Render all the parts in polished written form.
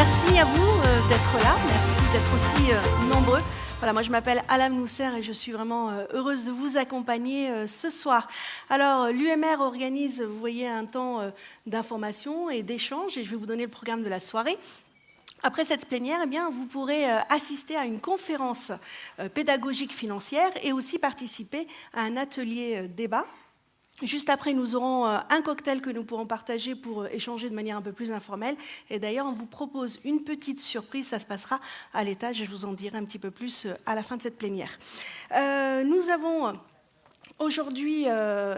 merci à vous d'être là, merci d'être aussi nombreux. Voilà, moi je m'appelle Alam Nousser et je suis vraiment heureuse de vous accompagner ce soir. Alors l'UMR organise, vous voyez, un temps d'information et d'échange et je vais vous donner le programme de la soirée. Après cette plénière, eh bien, vous pourrez assister à une conférence pédagogique financière et aussi participer à un atelier débat. Juste après, nous aurons un cocktail que nous pourrons partager pour échanger de manière un peu plus informelle. Et d'ailleurs, on vous propose une petite surprise, ça se passera à l'étage, et je vous en dirai un petit peu plus à la fin de cette plénière. Nous avons aujourd'hui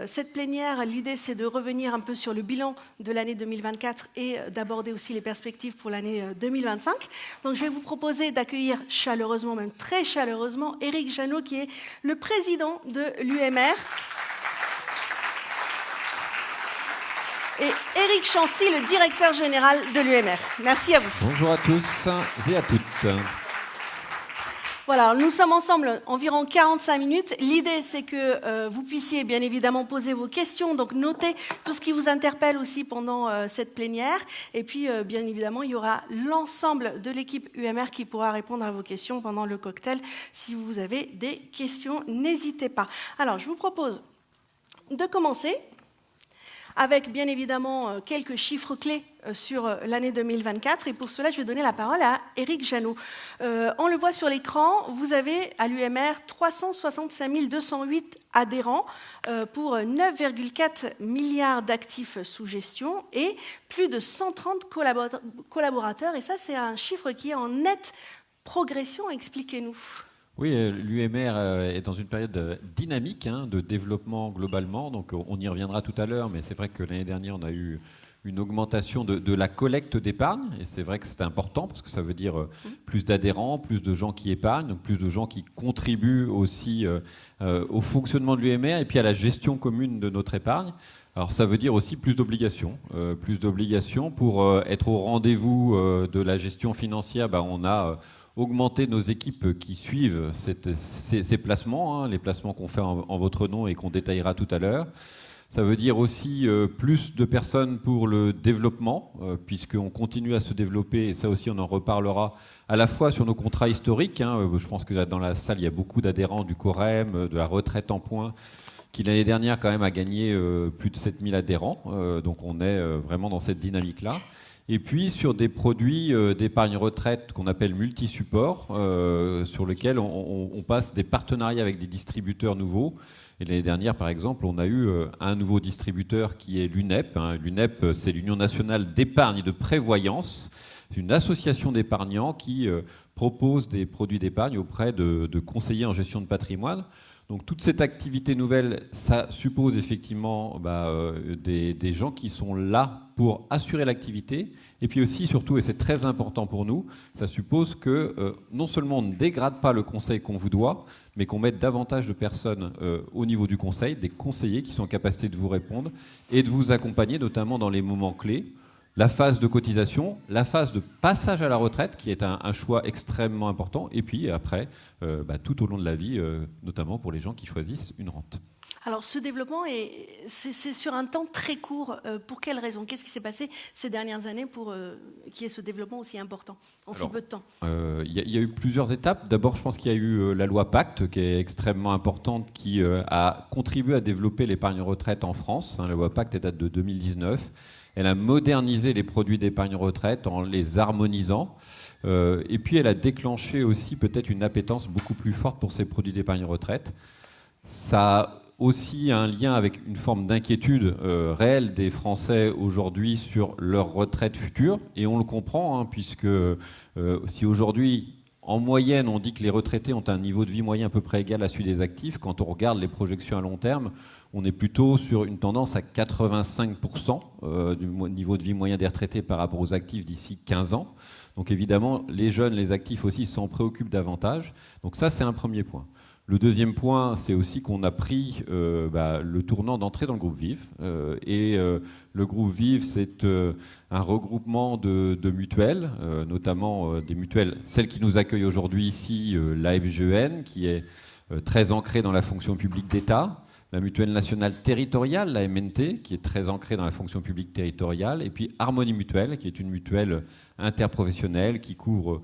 cette plénière, l'idée c'est de revenir un peu sur le bilan de l'année 2024 et d'aborder aussi les perspectives pour l'année 2025. Donc je vais vous proposer d'accueillir chaleureusement, même très chaleureusement, Éric Jeannot, qui est le président de l'UMR. Et Éric Chancy, le directeur général de l'UMR. Merci à vous. Bonjour à tous et à toutes. Voilà, nous sommes ensemble environ 45 minutes. L'idée, c'est que vous puissiez bien évidemment poser vos questions, donc notez tout ce qui vous interpelle aussi pendant cette plénière. Et puis, bien évidemment, il y aura l'ensemble de l'équipe UMR qui pourra répondre à vos questions pendant le cocktail. Si vous avez des questions, n'hésitez pas. Alors, je vous propose de commencer avec bien évidemment quelques chiffres clés sur l'année 2024. Et pour cela, je vais donner la parole à Éric Jeannot. On le voit sur l'écran, vous avez à l'UMR 365 208 adhérents pour 9,4 milliards d'actifs sous gestion et plus de 130 collaborateurs. Et ça, c'est un chiffre qui est en nette progression. Expliquez-nous. Oui, l'UMR est dans une période dynamique de développement globalement, donc on y reviendra tout à l'heure, mais c'est vrai que l'année dernière, on a eu une augmentation de la collecte d'épargne, et c'est vrai que c'est important, parce que ça veut dire plus d'adhérents, plus de gens qui épargnent, donc plus de gens qui contribuent aussi au fonctionnement de l'UMR, et puis à la gestion commune de notre épargne. Alors ça veut dire aussi plus d'obligations pour être au rendez-vous de la gestion financière. On a augmenter nos équipes qui suivent ces placements, les placements qu'on fait en votre nom et qu'on détaillera tout à l'heure. Ça veut dire aussi plus de personnes pour le développement, puisqu'on continue à se développer, et ça aussi on en reparlera à la fois sur nos contrats historiques. Je pense que dans la salle, il y a beaucoup d'adhérents du Corem, de la retraite en points, qui l'année dernière quand même a gagné plus de 7000 adhérents. Donc on est vraiment dans cette dynamique-là. Et puis sur des produits d'épargne retraite qu'on appelle multi-support, sur lesquels on passe des partenariats avec des distributeurs nouveaux. Et l'année dernière, par exemple, on a eu un nouveau distributeur qui est l'UNEP. L'UNEP, c'est l'Union nationale d'épargne et de prévoyance. C'est une association d'épargnants qui propose des produits d'épargne auprès de conseillers en gestion de patrimoine. Donc toute cette activité nouvelle, ça suppose effectivement des gens qui sont là pour assurer l'activité. Et puis aussi, surtout, et c'est très important pour nous, ça suppose que non seulement on ne dégrade pas le conseil qu'on vous doit, mais qu'on mette davantage de personnes au niveau du conseil, des conseillers qui sont en capacité de vous répondre et de vous accompagner, notamment dans les moments clés. La phase de cotisation, la phase de passage à la retraite, qui est un choix extrêmement important, et puis après, tout au long de la vie, notamment pour les gens qui choisissent une rente. Alors ce développement, c'est sur un temps très court. Pour quelles raisons? Qu'est-ce qui s'est passé ces dernières années pour qu'il y ait ce développement aussi important en si peu de temps? Il y a eu plusieurs étapes. D'abord, je pense qu'il y a eu la loi Pacte, qui est extrêmement importante, qui a contribué à développer l'épargne retraite en France. La loi Pacte date de 2019. Elle a modernisé les produits d'épargne retraite en les harmonisant. Et puis, elle a déclenché aussi peut-être une appétence beaucoup plus forte pour ces produits d'épargne retraite. Ça a aussi un lien avec une forme d'inquiétude réelle des Français aujourd'hui sur leur retraite future. Et on le comprend, puisque si aujourd'hui, en moyenne, on dit que les retraités ont un niveau de vie moyen à peu près égal à celui des actifs, quand on regarde les projections à long terme, on est plutôt sur une tendance à 85% du niveau de vie moyen des retraités par rapport aux actifs d'ici 15 ans. Donc évidemment, les jeunes, les actifs aussi s'en préoccupent davantage. Donc ça, c'est un premier point. Le deuxième point, c'est aussi qu'on a pris le tournant d'entrer dans le groupe VIV. Le groupe VIV, c'est un regroupement de mutuelles, notamment des mutuelles, celle qui nous accueille aujourd'hui ici, l'AFGEN, qui est très ancrée dans la fonction publique d'État, la Mutuelle Nationale Territoriale, la MNT, qui est très ancrée dans la fonction publique territoriale, et puis Harmonie Mutuelle, qui est une mutuelle interprofessionnelle qui couvre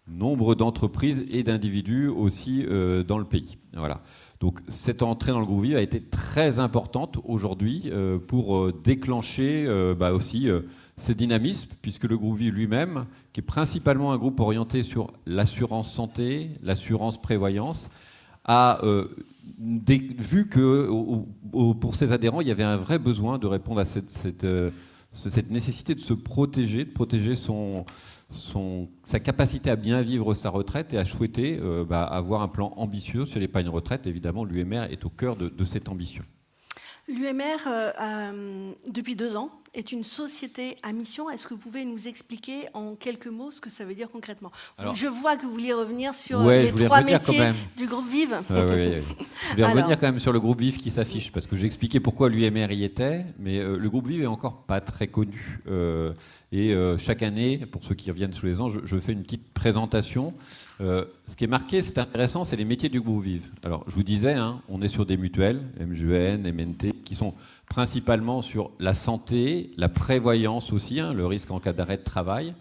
nombre d'entreprises et d'individus aussi dans le pays. Voilà. Donc cette entrée dans le groupe Vive a été très importante aujourd'hui pour déclencher aussi ces dynamismes, puisque le groupe Vive lui-même, qui est principalement un groupe orienté sur l'assurance santé, l'assurance prévoyance, a vu que pour ses adhérents, il y avait un vrai besoin de répondre à cette nécessité de se protéger, de protéger sa capacité à bien vivre sa retraite et à souhaiter avoir un plan ambitieux sur l'épargne retraite. Évidemment, l'UMR est au cœur de cette ambition. L'UMR, depuis 2 ans, est une société à mission. Est-ce que vous pouvez nous expliquer en quelques mots ce que ça veut dire concrètement? Alors, je vois que vous vouliez revenir sur les 3 métiers du groupe Vive. Oui. Je voulais revenir quand même sur le groupe Vive qui s'affiche, parce que j'ai expliqué pourquoi l'UMR y était, mais le groupe Vive est encore pas très connu. Chaque année, pour ceux qui reviennent sous les ans, je fais une petite présentation. Ce qui est marqué, c'est intéressant, c'est les métiers du groupe Vive. Alors, je vous disais, on est sur des mutuelles, MGN, MNT, qui sont principalement sur la santé, la prévoyance aussi, le risque en cas d'arrêt de travail,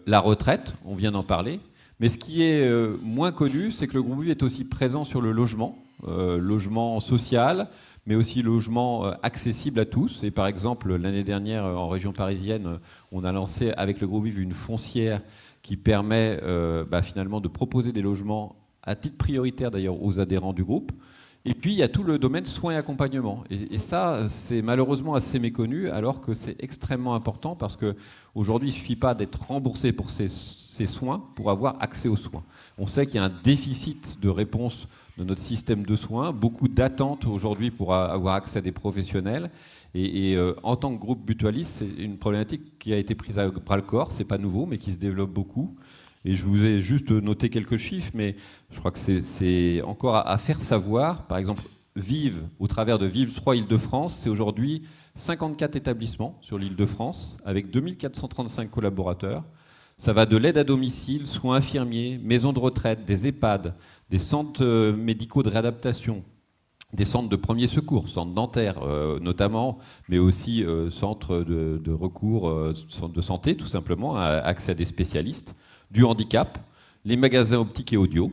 la retraite, on vient d'en parler. Mais ce qui est moins connu, c'est que le groupe Vive est aussi présent sur le logement social, mais aussi logement accessible à tous. Et par exemple, l'année dernière, en région parisienne, on a lancé avec le groupe Vive une foncière qui permet finalement de proposer des logements à titre prioritaire d'ailleurs aux adhérents du groupe. Et puis il y a tout le domaine soins et accompagnement. Et ça, c'est malheureusement assez méconnu, alors que c'est extrêmement important, parce qu'aujourd'hui, il ne suffit pas d'être remboursé pour ces soins pour avoir accès aux soins. On sait qu'il y a un déficit de réponse de notre système de soins, beaucoup d'attentes aujourd'hui pour avoir accès à des professionnels. Et en tant que groupe mutualiste, c'est une problématique qui a été prise à bras-le-corps, c'est pas nouveau, mais qui se développe beaucoup. Et je vous ai juste noté quelques chiffres, mais je crois que c'est encore à faire savoir. Par exemple, Vive, au travers de Vive 3 Île-de-France, c'est aujourd'hui 54 établissements sur l'Île-de-France, avec 2435 collaborateurs. Ça va de l'aide à domicile, soins infirmiers, maisons de retraite, des EHPAD, des centres médicaux de réadaptation, des centres de premiers secours, centres dentaires notamment, mais aussi centres de recours, centres de santé tout simplement, accès à des spécialistes, du handicap, les magasins optiques et audio.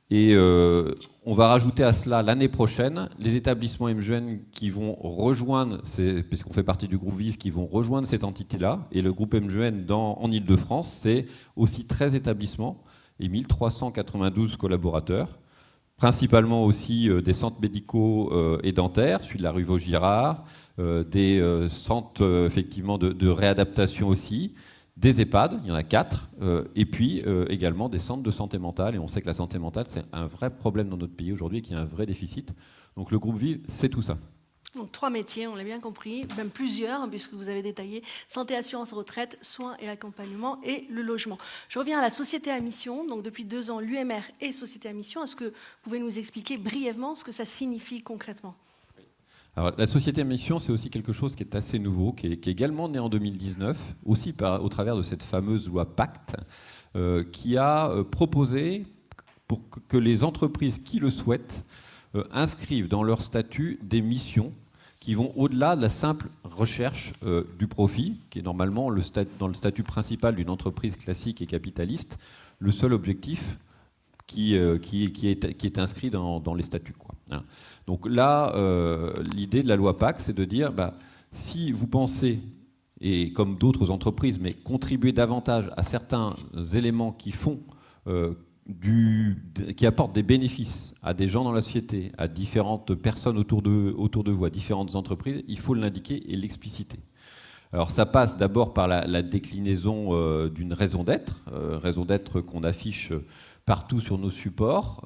Et on va rajouter à cela l'année prochaine les établissements MGN qui vont rejoindre, puisqu'on fait partie du groupe Vive, qui vont rejoindre cette entité-là. Et le groupe MGN en Île-de-France, c'est aussi 13 établissements et 1392 collaborateurs. Principalement aussi des centres médicaux et dentaires, celui de la rue Vaugirard, des centres effectivement de réadaptation aussi, des EHPAD, il y en a 4, et puis également des centres de santé mentale. Et on sait que la santé mentale, c'est un vrai problème dans notre pays aujourd'hui, qu'il y a un vrai déficit. Donc le groupe Vive, c'est tout ça. Donc 3 métiers, on l'a bien compris, même plusieurs, puisque vous avez détaillé santé, assurance, retraite, soins et accompagnement et le logement. Je reviens à la société à mission. Donc depuis 2 ans, l'UMR est société à mission. Est-ce que vous pouvez nous expliquer brièvement ce que ça signifie concrètement ? Alors, la société à mission, c'est aussi quelque chose qui est assez nouveau, qui est également né en 2019, aussi au travers de cette fameuse loi Pacte, qui a proposé pour que les entreprises qui le souhaitent inscrivent dans leur statut des missions qui vont au-delà de la simple recherche du profit, qui est normalement dans le statut principal d'une entreprise classique et capitaliste, le seul objectif qui est inscrit dans les statuts, quoi. Donc là, l'idée de la loi Pacte, c'est de dire, si vous pensez, et comme d'autres entreprises, mais contribuer davantage à certains éléments qui font, qui apportent des bénéfices à des gens dans la société, à différentes personnes autour de vous, à différentes entreprises, il faut l'indiquer et l'expliciter. Alors ça passe d'abord par la déclinaison d'une raison d'être qu'on affiche partout sur nos supports.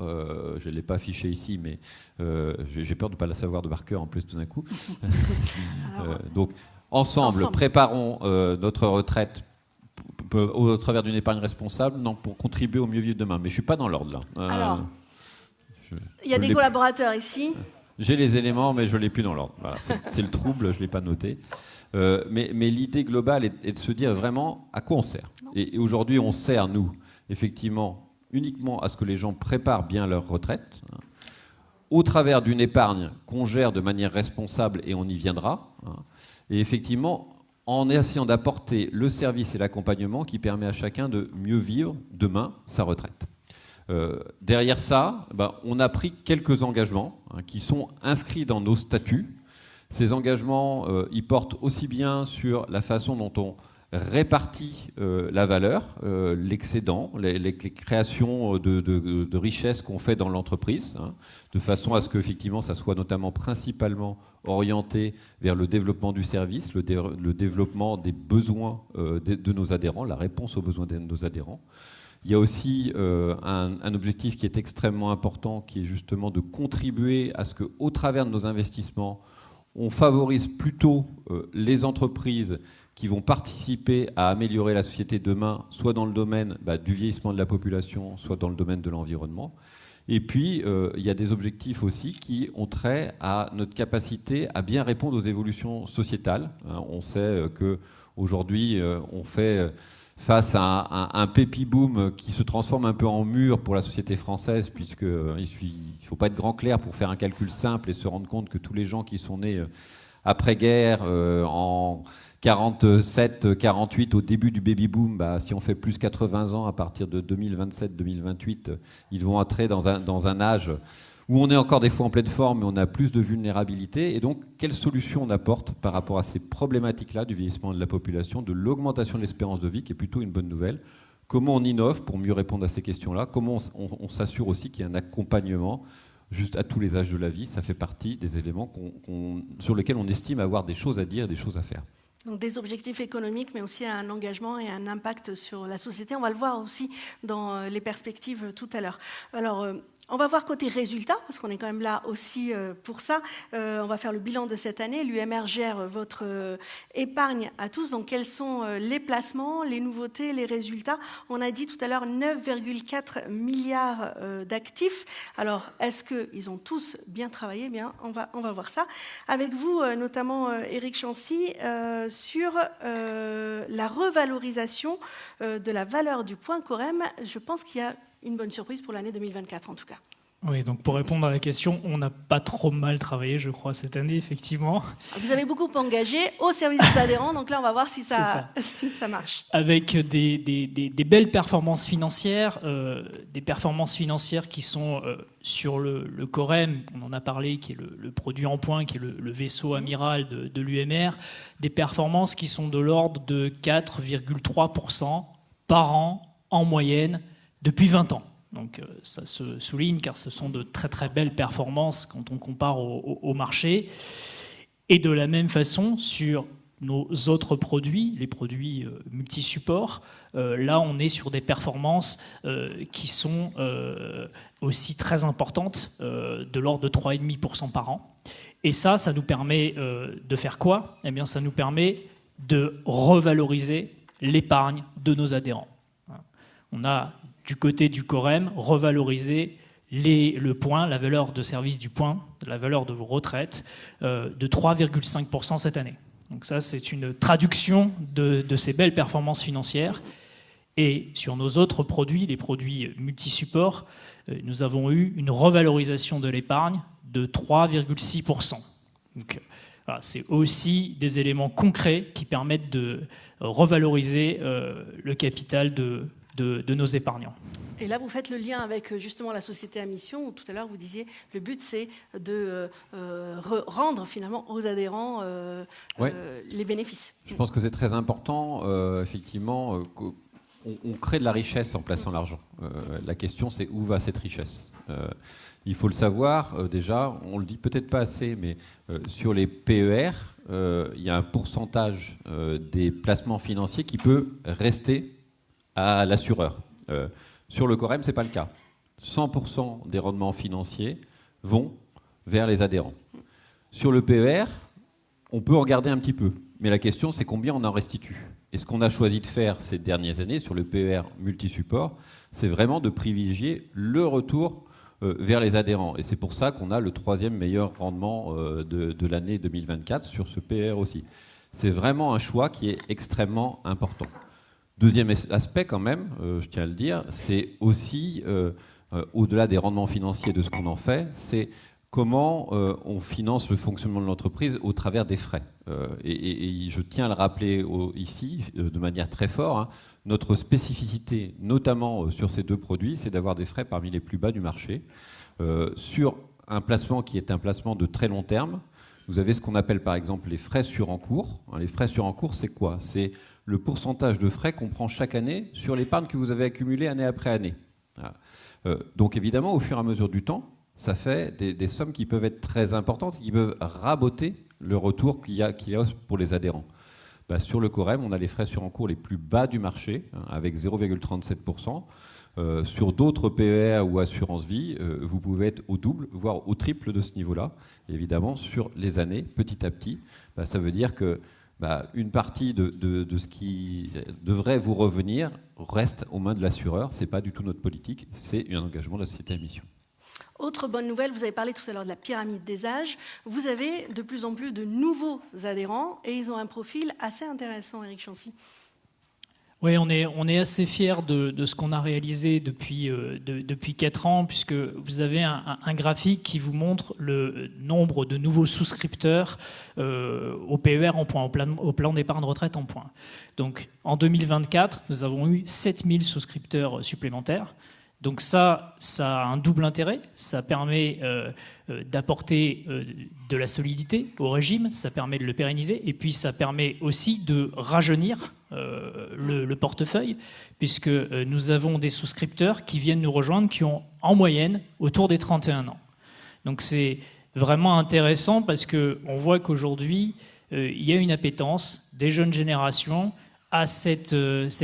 Je ne l'ai pas affiché ici, mais j'ai peur de ne pas la savoir de par cœur en plus tout d'un coup. Donc ensemble, préparons notre retraite au travers d'une épargne responsable, pour contribuer au mieux vivre demain. Mais je ne suis pas dans l'ordre là. Alors, il y a des collaborateurs ici. J'ai les éléments, mais je ne l'ai plus dans l'ordre. Voilà, c'est le trouble, je ne l'ai pas noté. Mais l'idée globale est de se dire vraiment à quoi on sert. Et aujourd'hui, on sert, nous, effectivement, uniquement à ce que les gens préparent bien leur retraite. au travers d'une épargne qu'on gère de manière responsable, et on y viendra, hein, et effectivement, en essayant d'apporter le service et l'accompagnement qui permet à chacun de mieux vivre demain sa retraite. Derrière ça, on a pris quelques engagements qui sont inscrits dans nos statuts. Ces engagements, ils portent aussi bien sur la façon dont on répartit la valeur, l'excédent, les créations de richesses qu'on fait dans l'entreprise, hein, de façon à ce qu'effectivement ça soit notamment principalement orienté vers le développement du service, le développement des besoins de nos adhérents, la réponse aux besoins de nos adhérents. Il y a aussi un objectif qui est extrêmement important, qui est justement de contribuer à ce qu'au travers de nos investissements, on favorise plutôt les entreprises qui vont participer à améliorer la société demain, soit dans le domaine du vieillissement de la population, soit dans le domaine de l'environnement. Et puis, il y a des objectifs aussi qui ont trait à notre capacité à bien répondre aux évolutions sociétales. On sait qu'aujourd'hui, on fait face à un pépi boom qui se transforme un peu en mur pour la société française, puisqu'il ne faut pas être grand clair pour faire un calcul simple et se rendre compte que tous les gens qui sont nés après-guerre, en 47, 48, au début du baby-boom, si on fait plus 80 ans à partir de 2027-2028, ils vont entrer dans un âge où on est encore des fois en pleine forme, mais on a plus de vulnérabilité. Et donc, quelle solution on apporte par rapport à ces problématiques-là du vieillissement de la population, de l'augmentation de l'espérance de vie, qui est plutôt une bonne nouvelle? Comment on innove pour mieux répondre à ces questions-là? Comment on s'assure aussi qu'il y a un accompagnement juste à tous les âges de la vie? Ça fait partie des éléments sur lesquels on estime avoir des choses à dire, des choses à faire. Donc des objectifs économiques, mais aussi un engagement et un impact sur la société. On va le voir aussi dans les perspectives tout à l'heure. Alors, on va voir côté résultats, parce qu'on est quand même là aussi pour ça. On va faire le bilan de cette année. L'UMR gère votre épargne à tous. Donc, quels sont les placements, les nouveautés, les résultats? On a dit tout à l'heure 9,4 milliards d'actifs. Alors, est-ce qu'ils ont tous bien travaillé? Bien, on va voir ça. Avec vous, notamment Éric Chancy, sur la revalorisation de la valeur du point Corem. Je pense qu'il y a une bonne surprise pour l'année 2024 en tout cas. Oui, donc pour répondre à la question, on n'a pas trop mal travaillé, je crois, cette année, effectivement. Vous avez beaucoup engagé au service des adhérents, donc là on va voir si ça marche. Avec des belles performances financières, qui sont sur le Corem, on en a parlé, qui est le produit en point, qui est le vaisseau amiral de l'UMR, des performances qui sont de l'ordre de 4,3% par an en moyenne, depuis 20 ans. Donc ça se souligne car ce sont de très très belles performances quand on compare au marché. Et de la même façon, sur nos autres produits, les produits multi-supports, là on est sur des performances qui sont aussi très importantes, de l'ordre de 3,5% par an. Et ça nous permet de faire quoi? Eh bien, ça nous permet de revaloriser l'épargne de nos adhérents. On a du côté du Corem, revaloriser le point, la valeur de service du point, la valeur de vos retraites, de 3,5% cette année. Donc ça, c'est une traduction de ces belles performances financières. Et sur nos autres produits, les produits multi-supports, nous avons eu une revalorisation de l'épargne de 3,6%. Donc voilà, c'est aussi des éléments concrets qui permettent de revaloriser le capital de nos épargnants. Et là, vous faites le lien avec justement la société à mission, où tout à l'heure vous disiez le but c'est de rendre finalement aux adhérents les bénéfices. Je pense que c'est très important, effectivement, qu'on crée de la richesse en plaçant l'argent. La question c'est où va cette richesse? Il faut le savoir, déjà, on le dit peut-être pas assez, mais sur les PER, il y a un pourcentage des placements financiers qui peut rester à l'assureur. Sur le Corem, ce n'est pas le cas. 100% des rendements financiers vont vers les adhérents. Sur le PER, on peut en garder un petit peu. Mais la question, c'est combien on en restitue. Et ce qu'on a choisi de faire ces dernières années sur le PER multi-support, c'est vraiment de privilégier le retour vers les adhérents. Et c'est pour ça qu'on a le 3e meilleur rendement de l'année 2024 sur ce PER aussi. C'est vraiment un choix qui est extrêmement important. Deuxième aspect quand même, je tiens à le dire, c'est aussi, au-delà des rendements financiers de ce qu'on en fait, c'est comment on finance le fonctionnement de l'entreprise au travers des frais. Et je tiens à le rappeler ici de manière très forte, hein, notre spécificité, notamment sur ces deux produits, c'est d'avoir des frais parmi les plus bas du marché. Sur un placement qui est un placement de très long terme, vous avez ce qu'on appelle par exemple les frais sur encours. Les frais sur encours, c'est quoi? C'est le pourcentage de frais qu'on prend chaque année sur l'épargne que vous avez accumulée année après année. Voilà. Donc évidemment, au fur et à mesure du temps, ça fait des sommes qui peuvent être très importantes et qui peuvent raboter le retour qu'il y a pour les adhérents. Sur le Corem, on a les frais sur encours les plus bas du marché, hein, avec 0,37%. Sur d'autres PER ou assurance vie, vous pouvez être au double, voire au triple de ce niveau-là. Et évidemment, sur les années, petit à petit, ça veut dire que une partie de ce qui devrait vous revenir reste aux mains de l'assureur. Ce n'est pas du tout notre politique, c'est un engagement de la société à mission. Autre bonne nouvelle, vous avez parlé tout à l'heure de la pyramide des âges. Vous avez de plus en plus de nouveaux adhérents et ils ont un profil assez intéressant, Éric Chancy. Oui, on est assez fiers de ce qu'on a réalisé depuis 4 ans, puisque vous avez un graphique qui vous montre le nombre de nouveaux souscripteurs au PER en point, au plan d'épargne retraite en point. Donc en 2024, nous avons eu 7000 souscripteurs supplémentaires. Donc ça a un double intérêt, ça permet d'apporter de la solidité au régime, ça permet de le pérenniser, et puis ça permet aussi de rajeunir le portefeuille, puisque nous avons des souscripteurs qui viennent nous rejoindre, qui ont en moyenne autour des 31 ans. Donc c'est vraiment intéressant parce qu'on voit qu'aujourd'hui, il y a une appétence des jeunes générations à cette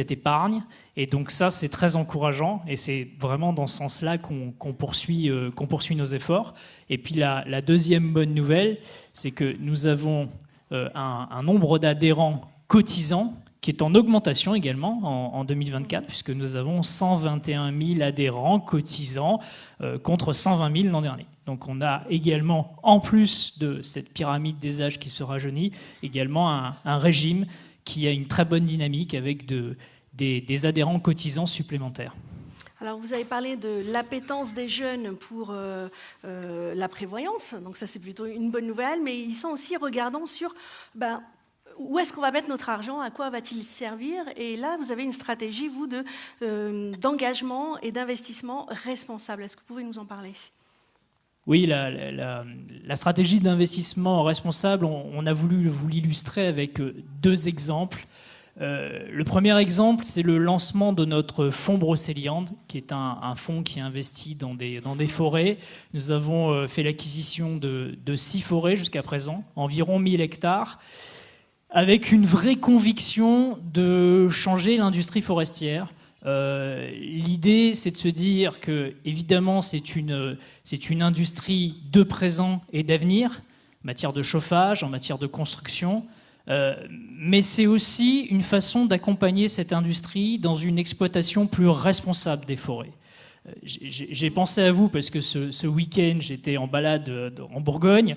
épargne. Et donc ça, c'est très encourageant et c'est vraiment dans ce sens-là qu'on poursuit nos efforts. Et puis la deuxième bonne nouvelle, c'est que nous avons un nombre d'adhérents cotisants qui est en augmentation également en 2024, puisque nous avons 121 000 adhérents cotisants contre 120 000 l'an dernier. Donc on a également, en plus de cette pyramide des âges qui se rajeunit, également un régime qui a une très bonne dynamique avec des adhérents cotisants supplémentaires. Alors vous avez parlé de l'appétence des jeunes pour la prévoyance, donc ça c'est plutôt une bonne nouvelle, mais ils sont aussi regardants sur où est-ce qu'on va mettre notre argent, à quoi va-t-il servir, et là vous avez une stratégie, vous, d'engagement et d'investissement responsable. Est-ce que vous pouvez nous en parler ? Oui, la stratégie d'investissement responsable, on a voulu vous l'illustrer avec 2 exemples. Le premier exemple, c'est le lancement de notre fonds Brocéliande, qui est un fonds qui investit dans des forêts. Nous avons fait l'acquisition de 6 forêts jusqu'à présent, environ 1000 hectares, avec une vraie conviction de changer l'industrie forestière. L'idée, c'est de se dire que, évidemment, c'est une industrie de présent et d'avenir, en matière de chauffage, en matière de construction, mais c'est aussi une façon d'accompagner cette industrie dans une exploitation plus responsable des forêts. J'ai pensé à vous parce que ce week-end, j'étais en balade en Bourgogne.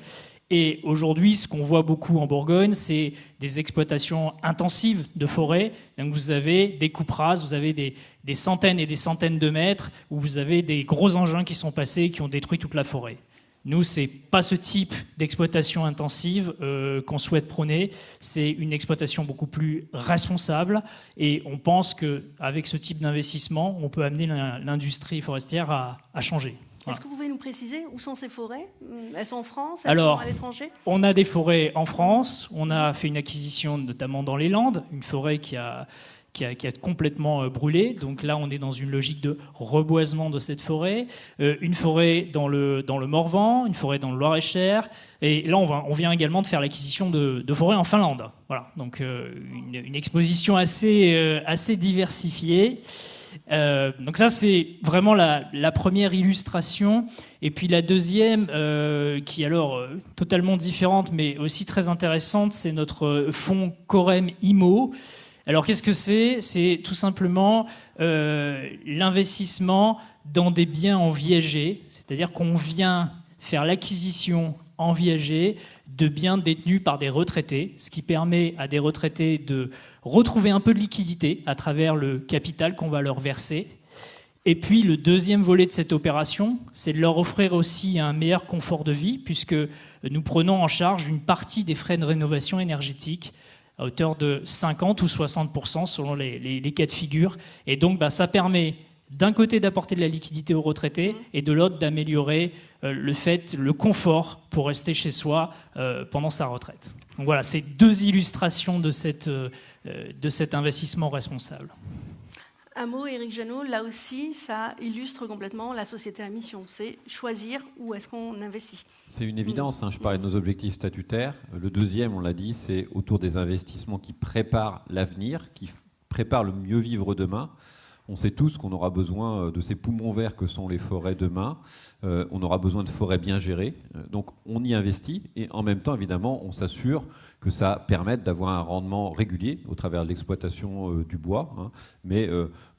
Et aujourd'hui, ce qu'on voit beaucoup en Bourgogne, c'est des exploitations intensives de forêt. Donc vous avez des coupes rases, vous avez des centaines et des centaines de mètres, où vous avez des gros engins qui sont passés et qui ont détruit toute la forêt. Nous, ce n'est pas ce type d'exploitation intensive qu'on souhaite prôner. C'est une exploitation beaucoup plus responsable. Et on pense qu'avec ce type d'investissement, on peut amener l'industrie forestière à changer. Est-ce que vous pouvez nous préciser où sont ces forêts ? Elles sont en France ? Elles Alors, sont à l'étranger ? On a des forêts en France. On a fait une acquisition notamment dans les Landes, une forêt qui a complètement brûlé. Donc là, on est dans une logique de reboisement de cette forêt. Une forêt dans le Morvan, une forêt dans le Loir-et-Cher. Et là, on vient également de faire l'acquisition de forêts en Finlande. Voilà. Donc une exposition assez diversifiée. Donc ça, c'est vraiment la première illustration. Et puis la deuxième, qui est alors totalement différente, mais aussi très intéressante, c'est notre fonds Corem IMO. Alors qu'est-ce que c'est ? C'est tout simplement l'investissement dans des biens en viager, c'est-à-dire qu'on vient faire l'acquisition en viager de biens détenus par des retraités, ce qui permet à des retraités de retrouver un peu de liquidité à travers le capital qu'on va leur verser. Et puis le deuxième volet de cette opération, c'est de leur offrir aussi un meilleur confort de vie, puisque nous prenons en charge une partie des frais de rénovation énergétique à hauteur de 50 ou 60% selon les cas de figure. Et donc ça permet d'un côté d'apporter de la liquidité aux retraités et de l'autre d'améliorer le confort pour rester chez soi pendant sa retraite. Donc voilà, c'est deux illustrations de cet investissement responsable. Un mot, Éric Janot, là aussi, ça illustre complètement la société à mission. C'est choisir où est-ce qu'on investit. C'est une évidence, je parlais de nos objectifs statutaires. Le deuxième, on l'a dit, c'est autour des investissements qui préparent l'avenir, qui préparent le mieux vivre demain. On sait tous qu'on aura besoin de ces poumons verts que sont les forêts demain. On aura besoin de forêts bien gérées. Donc on y investit et en même temps, évidemment, on s'assure que ça permette d'avoir un rendement régulier au travers de l'exploitation du bois, mais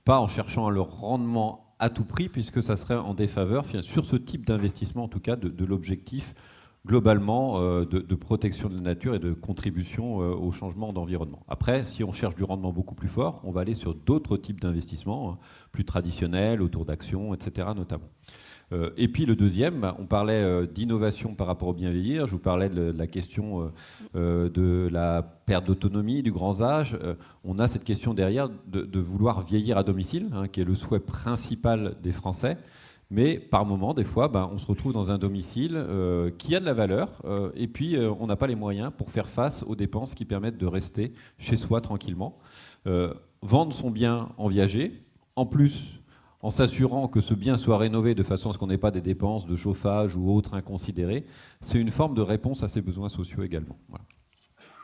pas en cherchant le rendement à tout prix, puisque ça serait en défaveur, sur ce type d'investissement en tout cas, de l'objectif globalement de protection de la nature et de contribution au changement d'environnement. Après, si on cherche du rendement beaucoup plus fort, on va aller sur d'autres types d'investissements, plus traditionnels, autour d'actions, etc. notamment. Et puis le deuxième, on parlait d'innovation par rapport au bien vieillir, je vous parlais de la question de la perte d'autonomie, du grand âge. On a cette question derrière de vouloir vieillir à domicile, qui est le souhait principal des Français. Mais par moment, des fois, on se retrouve dans un domicile qui a de la valeur et puis on n'a pas les moyens pour faire face aux dépenses qui permettent de rester chez soi tranquillement. Vendre son bien en viager, en plus en s'assurant que ce bien soit rénové de façon à ce qu'on n'ait pas des dépenses de chauffage ou autres inconsidérées, c'est une forme de réponse à ces besoins sociaux également. Voilà.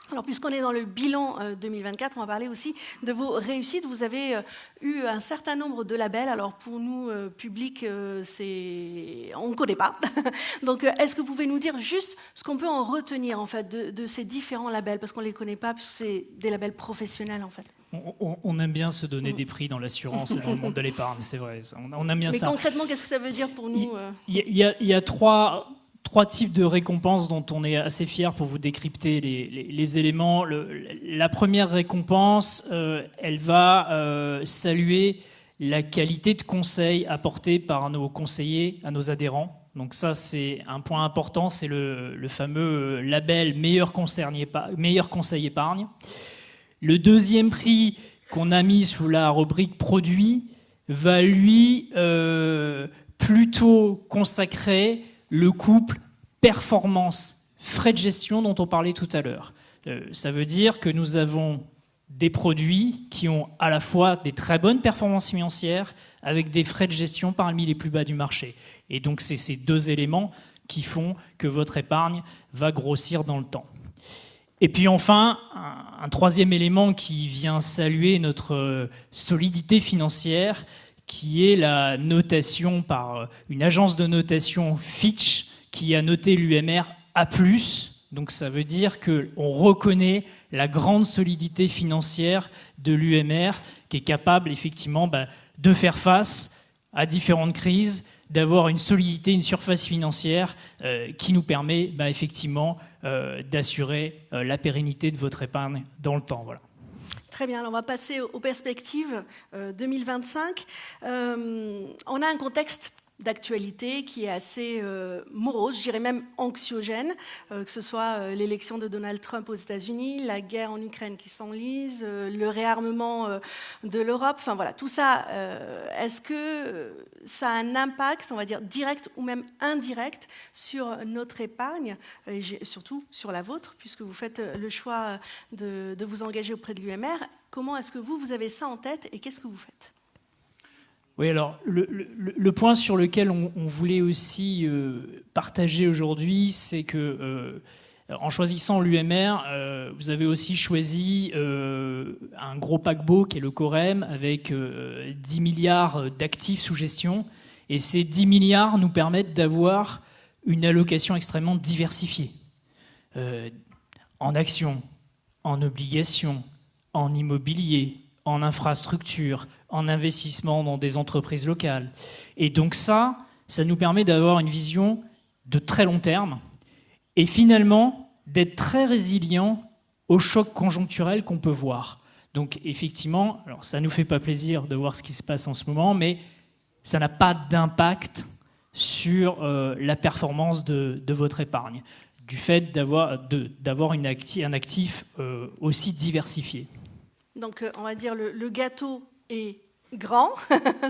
Alors, puisqu'on est dans le bilan 2024, on va parler aussi de vos réussites. Vous avez eu un certain nombre de labels. Alors, pour nous, public, on ne connaît pas. Donc, est-ce que vous pouvez nous dire juste ce qu'on peut en retenir, en fait, de ces différents labels? Parce qu'on ne les connaît pas, puisque c'est des labels professionnels, en fait. On aime bien se donner des prix dans l'assurance et dans le monde de l'épargne, c'est vrai. On aime bien ça. Mais concrètement, qu'est-ce que ça veut dire pour nous? Il y a trois types de récompenses dont on est assez fiers pour vous décrypter les éléments. La première récompense, elle va saluer la qualité de conseil apportée par nos conseillers à nos adhérents. Donc ça, c'est un point important, c'est le fameux label meilleur conseil épargne. Le deuxième prix qu'on a mis sous la rubrique produits va lui plutôt consacrer le couple performance-frais de gestion dont on parlait tout à l'heure. Ça veut dire que nous avons des produits qui ont à la fois des très bonnes performances financières avec des frais de gestion parmi les plus bas du marché. Et donc c'est ces deux éléments qui font que votre épargne va grossir dans le temps. Et puis enfin, un troisième élément qui vient saluer notre solidité financière, qui est la notation par une agence de notation Fitch qui a noté l'UMR A+. Donc ça veut dire qu'on reconnaît la grande solidité financière de l'UMR qui est capable effectivement de faire face à différentes crises, d'avoir une solidité, une surface financière qui nous permet effectivement d'assurer la pérennité de votre épargne dans le temps. Voilà. Très bien, alors on va passer aux perspectives 2025. On a un contexte d'actualité qui est assez morose, je dirais même anxiogène, que ce soit l'élection de Donald Trump aux États-Unis, la guerre en Ukraine qui s'enlise, le réarmement de l'Europe, enfin voilà, tout ça, est-ce que ça a un impact, on va dire, direct ou même indirect sur notre épargne, et surtout sur la vôtre, puisque vous faites le choix de vous engager auprès de l'UMR. Comment est-ce que vous avez ça en tête et qu'est-ce que vous faites ? Oui, alors le point sur lequel on voulait aussi partager aujourd'hui, c'est que en choisissant l'UMR, vous avez aussi choisi un gros paquebot qui est le Corem avec 10 milliards d'actifs sous gestion. Et ces 10 milliards nous permettent d'avoir une allocation extrêmement diversifiée en actions, en obligations, en immobilier, en infrastructure, en investissement dans des entreprises locales. Et donc ça nous permet d'avoir une vision de très long terme et finalement d'être très résilient aux chocs conjoncturels qu'on peut voir. Donc effectivement, alors ça ne nous fait pas plaisir de voir ce qui se passe en ce moment, mais ça n'a pas d'impact sur la performance de votre épargne, du fait d'avoir un actif aussi diversifié. Donc, on va dire le gâteau est grand,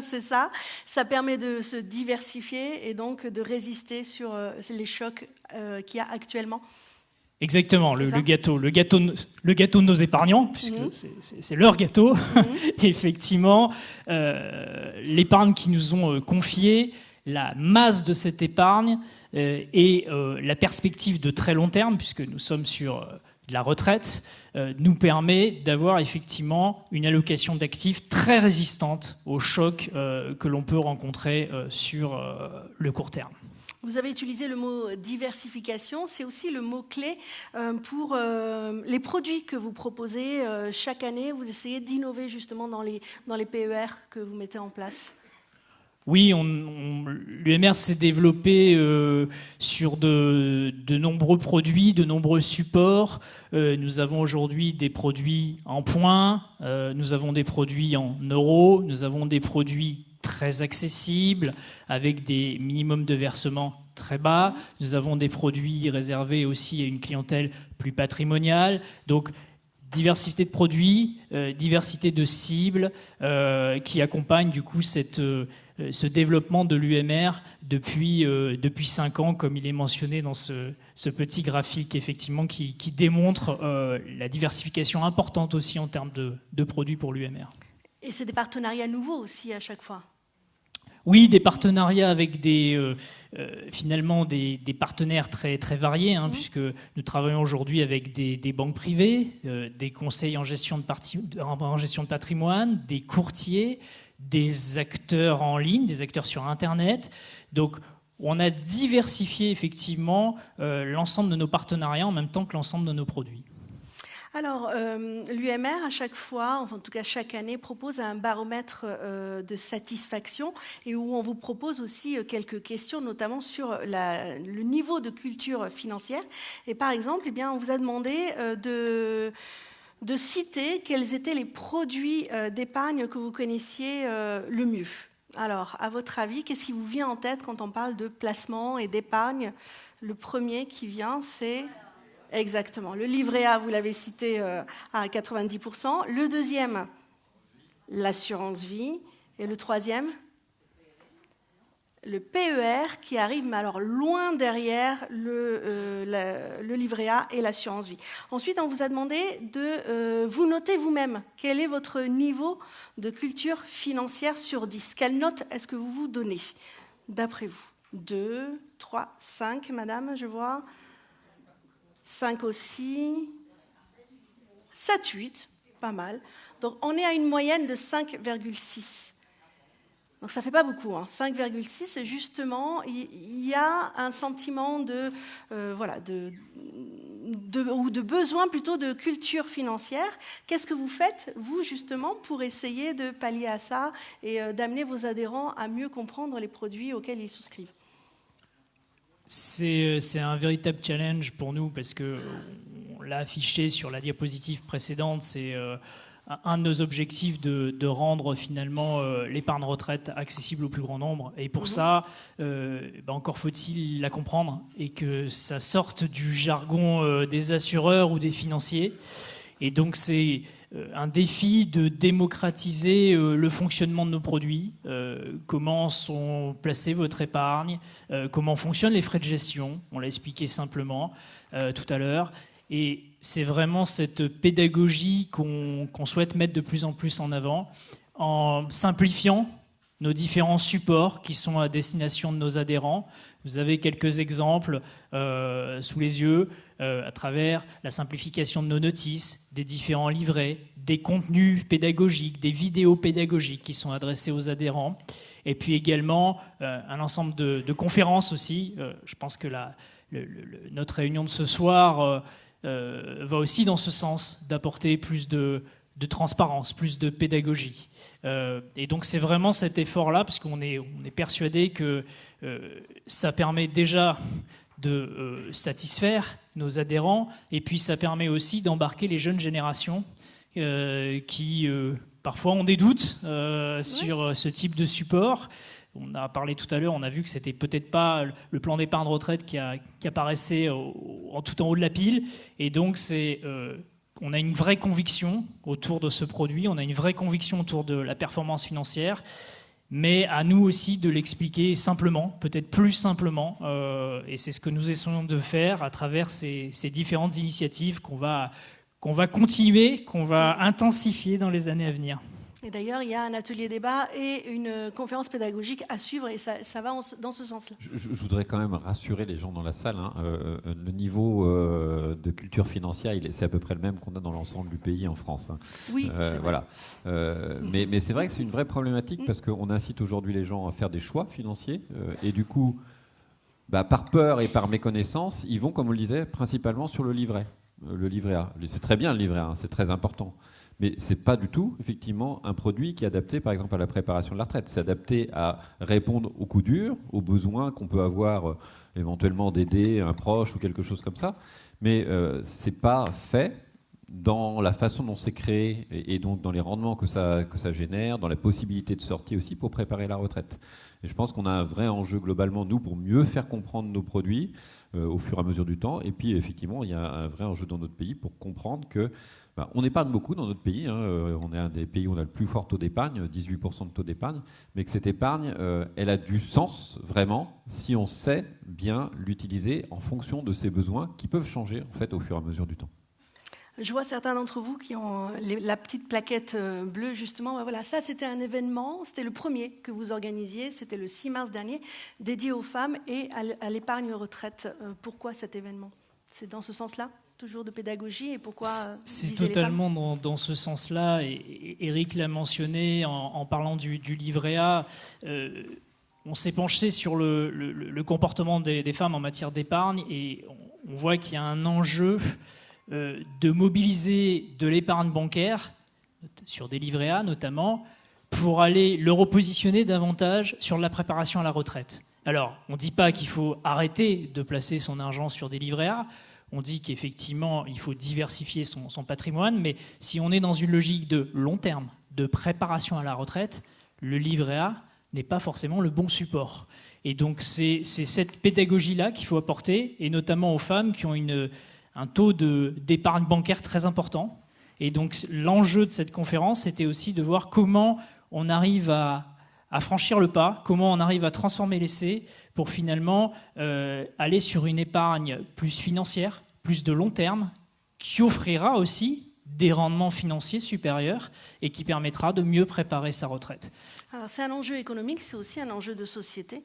c'est ça. Ça permet de se diversifier et donc de résister sur les chocs qu'il y a actuellement. Exactement, le gâteau de nos épargnants, puisque c'est leur gâteau. Effectivement, l'épargne qu'ils nous ont confiée, la masse de cette épargne et la perspective de très long terme, puisque nous sommes sur de la retraite, nous permet d'avoir effectivement une allocation d'actifs très résistante aux chocs que l'on peut rencontrer sur le court terme. Vous avez utilisé le mot diversification, c'est aussi le mot-clé pour les produits que vous proposez chaque année. Vous essayez d'innover justement dans les PER que vous mettez en place. Oui, l'UMR s'est développé sur de nombreux produits, de nombreux supports. Nous avons aujourd'hui des produits en points, nous avons des produits en euros, nous avons des produits très accessibles, avec des minimums de versement très bas. Nous avons des produits réservés aussi à une clientèle plus patrimoniale. Donc, diversité de produits, diversité de cibles qui accompagnent du coup ce développement de l'UMR depuis 5 ans, comme il est mentionné dans ce petit graphique, effectivement, qui démontre la diversification importante aussi en termes de produits pour l'UMR. Et c'est des partenariats nouveaux aussi à chaque fois. Oui, des partenariats avec finalement des partenaires très, très variés, puisque nous travaillons aujourd'hui avec des banques privées, des conseils en gestion de patrimoine, des courtiers, des acteurs en ligne, des acteurs sur Internet. Donc, on a diversifié effectivement l'ensemble de nos partenariats en même temps que l'ensemble de nos produits. Alors, l'UMR, à chaque fois, enfin, en tout cas chaque année, propose un baromètre de satisfaction et où on vous propose aussi quelques questions, notamment sur le niveau de culture financière. Et par exemple, eh bien, on vous a demandé de citer quels étaient les produits d'épargne que vous connaissiez le mieux. Alors, à votre avis, qu'est-ce qui vous vient en tête quand on parle de placement et d'épargne? Le premier qui vient, c'est... Exactement. Le livret A, vous l'avez cité à 90%. Le deuxième, l'assurance vie. Et le troisième, le PER, qui arrive, mais alors loin derrière le livret A et l'assurance vie. Ensuite, on vous a demandé de vous noter vous-même. Quel est votre niveau de culture financière sur 10? Quelle note est-ce que vous vous donnez, d'après vous? 2, 3, 5, madame, je vois. 5 aussi, 7, 8, pas mal. Donc on est à une moyenne de 5,6. Donc ça ne fait pas beaucoup. 5,6, justement, il y a un sentiment de besoin plutôt de culture financière. Qu'est-ce que vous faites, vous, justement, pour essayer de pallier à ça et d'amener vos adhérents à mieux comprendre les produits auxquels ils souscrivent? C'est un véritable challenge pour nous parce qu'on l'a affiché sur la diapositive précédente. C'est un de nos objectifs de rendre finalement l'épargne retraite accessible au plus grand nombre. Et pour ça, encore faut-il la comprendre et que ça sorte du jargon des assureurs ou des financiers. Et donc c'est un défi de démocratiser le fonctionnement de nos produits, comment sont placés votre épargne, comment fonctionnent les frais de gestion, on l'a expliqué simplement tout à l'heure, et c'est vraiment cette pédagogie qu'on souhaite mettre de plus en plus en avant, en simplifiant nos différents supports qui sont à destination de nos adhérents. Vous avez quelques exemples sous les yeux, à travers la simplification de nos notices, des différents livrets, des contenus pédagogiques, des vidéos pédagogiques qui sont adressées aux adhérents, et puis également un ensemble de conférences aussi. Je pense que notre réunion de ce soir va aussi dans ce sens, d'apporter plus de transparence, plus de pédagogie. Et donc c'est vraiment cet effort-là, parce qu'on est persuadé que ça permet déjà de satisfaire nos adhérents, et puis ça permet aussi d'embarquer les jeunes générations qui parfois ont des doutes sur ce type de support. On a parlé tout à l'heure, on a vu que c'était peut-être pas le plan d'épargne retraite qui apparaissait tout en haut de la pile. Et donc, on a une vraie conviction autour de ce produit, on a une vraie conviction autour de la performance financière, mais à nous aussi de l'expliquer simplement, peut-être plus simplement. Et c'est ce que nous essayons de faire à travers ces différentes initiatives qu'on va continuer, qu'on va intensifier dans les années à venir. Et d'ailleurs, il y a un atelier débat et une conférence pédagogique à suivre, et ça va dans ce sens-là. Je voudrais quand même rassurer les gens dans la salle. Le niveau de culture financière, c'est à peu près le même qu'on a dans l'ensemble du pays en France. Oui, c'est voilà. Mais c'est vrai que c'est une vraie problématique parce qu'on incite aujourd'hui les gens à faire des choix financiers et du coup, par peur et par méconnaissance, ils vont, comme on le disait, principalement sur le livret A. C'est très bien le livret A, c'est très important. Mais ce n'est pas du tout, effectivement, un produit qui est adapté, par exemple, à la préparation de la retraite. C'est adapté à répondre aux coups durs, aux besoins qu'on peut avoir, éventuellement d'aider un proche ou quelque chose comme ça. Mais ce n'est pas fait dans la façon dont c'est créé et donc dans les rendements que ça génère, dans la possibilité de sortie aussi pour préparer la retraite. Et je pense qu'on a un vrai enjeu globalement, nous, pour mieux faire comprendre nos produits au fur et à mesure du temps. Et puis, effectivement, il y a un vrai enjeu dans notre pays pour comprendre que on épargne beaucoup dans notre pays. On est un des pays où on a le plus fort taux d'épargne, 18% de taux d'épargne, mais que cette épargne, elle a du sens vraiment si on sait bien l'utiliser en fonction de ses besoins qui peuvent changer en fait au fur et à mesure du temps. Je vois certains d'entre vous qui ont la petite plaquette bleue, justement. Voilà, ça, c'était un événement. C'était le premier que vous organisiez. C'était le 6 mars dernier, dédié aux femmes et à l'épargne retraite. Pourquoi cet événement? C'est dans ce sens-là, toujours de pédagogie, et pourquoi c'est totalement dans ce sens-là. Et Eric l'a mentionné en parlant du livret A. On s'est penché sur le comportement des femmes en matière d'épargne et on voit qu'il y a un enjeu de mobiliser de l'épargne bancaire, sur des livrets A notamment, pour aller le repositionner davantage sur la préparation à la retraite. Alors, on ne dit pas qu'il faut arrêter de placer son argent sur des livrets A, on dit qu'effectivement, il faut diversifier son patrimoine, mais si on est dans une logique de long terme, de préparation à la retraite, le livret A n'est pas forcément le bon support. Et donc, c'est cette pédagogie-là qu'il faut apporter, et notamment aux femmes qui ont un taux d'épargne bancaire très important. Et donc l'enjeu de cette conférence, c'était aussi de voir comment on arrive à franchir le pas, comment on arrive à transformer l'essai pour finalement aller sur une épargne plus financière, plus de long terme, qui offrira aussi des rendements financiers supérieurs et qui permettra de mieux préparer sa retraite. Alors c'est un enjeu économique, c'est aussi un enjeu de société.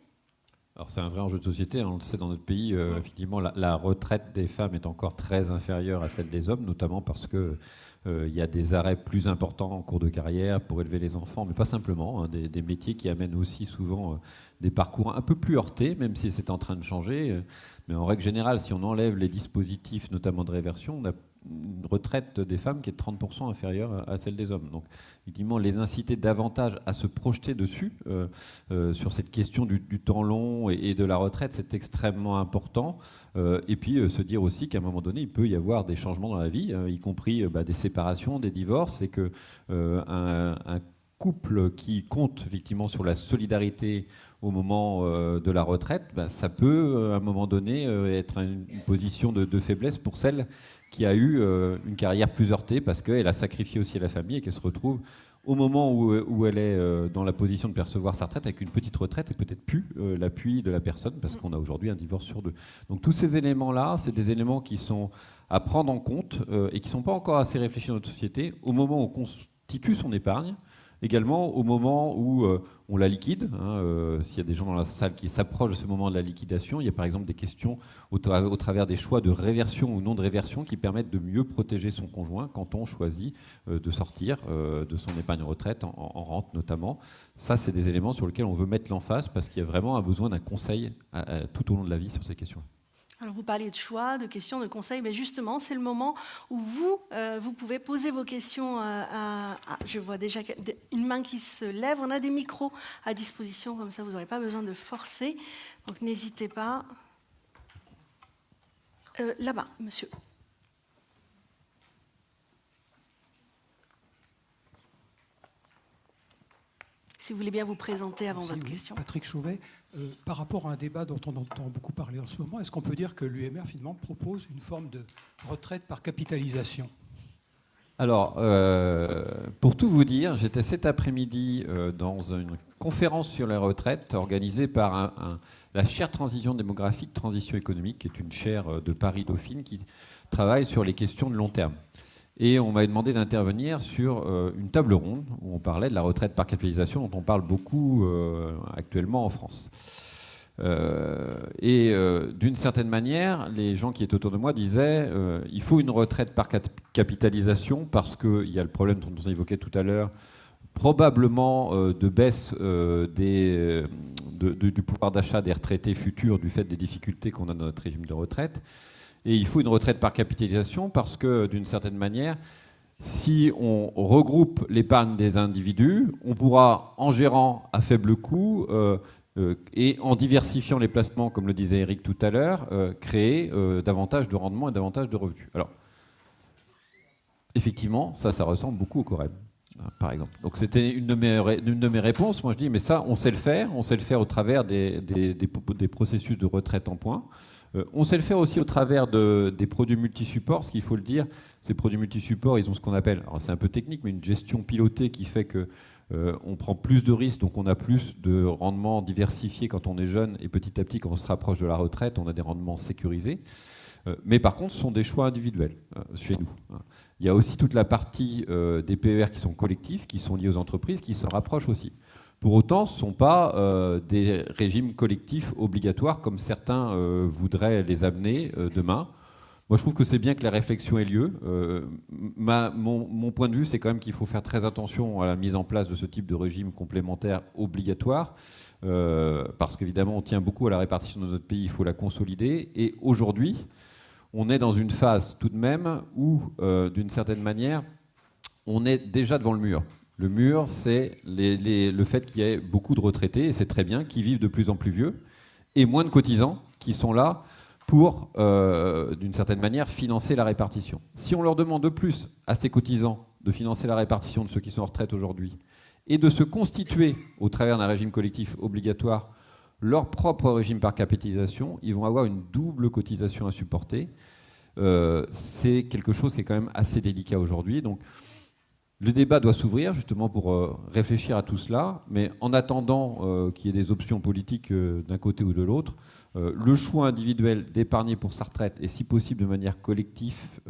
Alors c'est un vrai enjeu de société, on le sait dans notre pays, effectivement la retraite des femmes est encore très inférieure à celle des hommes, notamment parce que il y a des arrêts plus importants en cours de carrière pour élever les enfants, mais pas simplement, des métiers qui amènent aussi souvent des parcours un peu plus heurtés, même si c'est en train de changer. Mais en règle générale, si on enlève les dispositifs, notamment de réversion, on a une retraite des femmes qui est 30% inférieure à celle des hommes. Donc, évidemment, les inciter davantage à se projeter dessus, sur cette question du temps long et de la retraite, c'est extrêmement important. Et puis, se dire aussi qu'à un moment donné, il peut y avoir des changements dans la vie, y compris des séparations, des divorces, et que un couple qui compte effectivement sur la solidarité au moment de la retraite, ça peut, à un moment donné, être une position de faiblesse pour celle qui a eu une carrière plus heurtée parce qu'elle a sacrifié aussi la famille et qu'elle se retrouve au moment où elle est dans la position de percevoir sa retraite avec une petite retraite et peut-être plus l'appui de la personne parce qu'on a aujourd'hui un divorce sur 2. Donc tous ces éléments-là, c'est des éléments qui sont à prendre en compte et qui ne sont pas encore assez réfléchis dans notre société au moment où on constitue son épargne, également au moment où on la liquide. S'il y a des gens dans la salle qui s'approchent de ce moment de la liquidation, il y a par exemple des questions au travers des choix de réversion ou non de réversion qui permettent de mieux protéger son conjoint quand on choisit de sortir de son épargne retraite en rente notamment. Ça, c'est des éléments sur lesquels on veut mettre l'emphase parce qu'il y a vraiment un besoin d'un conseil tout au long de la vie sur ces questions. Alors vous parliez de choix, de questions, de conseils, mais justement, c'est le moment où vous pouvez poser vos questions je vois déjà une main qui se lève. On a des micros à disposition, comme ça vous n'aurez pas besoin de forcer. Donc n'hésitez pas. Là-bas, monsieur. si vous voulez bien vous présenter avant Merci, votre oui. question. Patrick Chauvet, par rapport à un débat dont on entend beaucoup parler en ce moment, est-ce qu'on peut dire que l'UMR finalement propose une forme de retraite par capitalisation ? Alors, pour tout vous dire, j'étais cet après-midi dans une conférence sur les retraites organisée par la chaire Transition démographique, Transition économique, qui est une chaire de Paris-Dauphine qui travaille sur les questions de long terme. Et on m'a demandé d'intervenir sur une table ronde où on parlait de la retraite par capitalisation, dont on parle beaucoup actuellement en France. D'une certaine manière, les gens qui étaient autour de moi disaient il faut une retraite par capitalisation parce qu'il y a le problème dont on évoquait tout à l'heure, probablement de baisse du pouvoir d'achat des retraités futurs du fait des difficultés qu'on a dans notre régime de retraite. Et il faut une retraite par capitalisation parce que, d'une certaine manière, si on regroupe l'épargne des individus, on pourra, en gérant à faible coût et en diversifiant les placements, comme le disait Eric tout à l'heure, créer davantage de rendement et davantage de revenus. Alors, effectivement, ça ressemble beaucoup au Corem, par exemple. Donc c'était une de mes réponses. Moi, je dis, mais ça, on sait le faire. On sait le faire au travers des processus de retraite en points. On sait le faire aussi au travers des produits multisupports. Ce qu'il faut le dire, ces produits multisupports, ils ont ce qu'on appelle, alors c'est un peu technique, mais une gestion pilotée qui fait que on prend plus de risques, donc on a plus de rendements diversifiés quand on est jeune, et petit à petit, quand on se rapproche de la retraite, on a des rendements sécurisés. Mais par contre, ce sont des choix individuels chez nous. Il y a aussi toute la partie des PER qui sont collectifs, qui sont liés aux entreprises, qui se rapprochent aussi. Pour autant, ce ne sont pas des régimes collectifs obligatoires comme certains voudraient les amener demain. Moi, je trouve que c'est bien que la réflexion ait lieu. Mon point de vue, c'est quand même qu'il faut faire très attention à la mise en place de ce type de régime complémentaire obligatoire, parce qu'évidemment, on tient beaucoup à la répartition de notre pays, il faut la consolider. Et aujourd'hui, on est dans une phase tout de même où, d'une certaine manière, on est déjà devant le mur. Le mur, c'est le fait qu'il y ait beaucoup de retraités, et c'est très bien, qui vivent de plus en plus vieux, et moins de cotisants qui sont là pour, d'une certaine manière, financer la répartition. Si on leur demande de plus à ces cotisants de financer la répartition de ceux qui sont en retraite aujourd'hui, et de se constituer, au travers d'un régime collectif obligatoire, leur propre régime par capitalisation, ils vont avoir une double cotisation à supporter. C'est quelque chose qui est quand même assez délicat aujourd'hui. Donc, le débat doit s'ouvrir justement pour réfléchir à tout cela, mais en attendant qu'il y ait des options politiques d'un côté ou de l'autre, le choix individuel d'épargner pour sa retraite, et si possible de manière collective,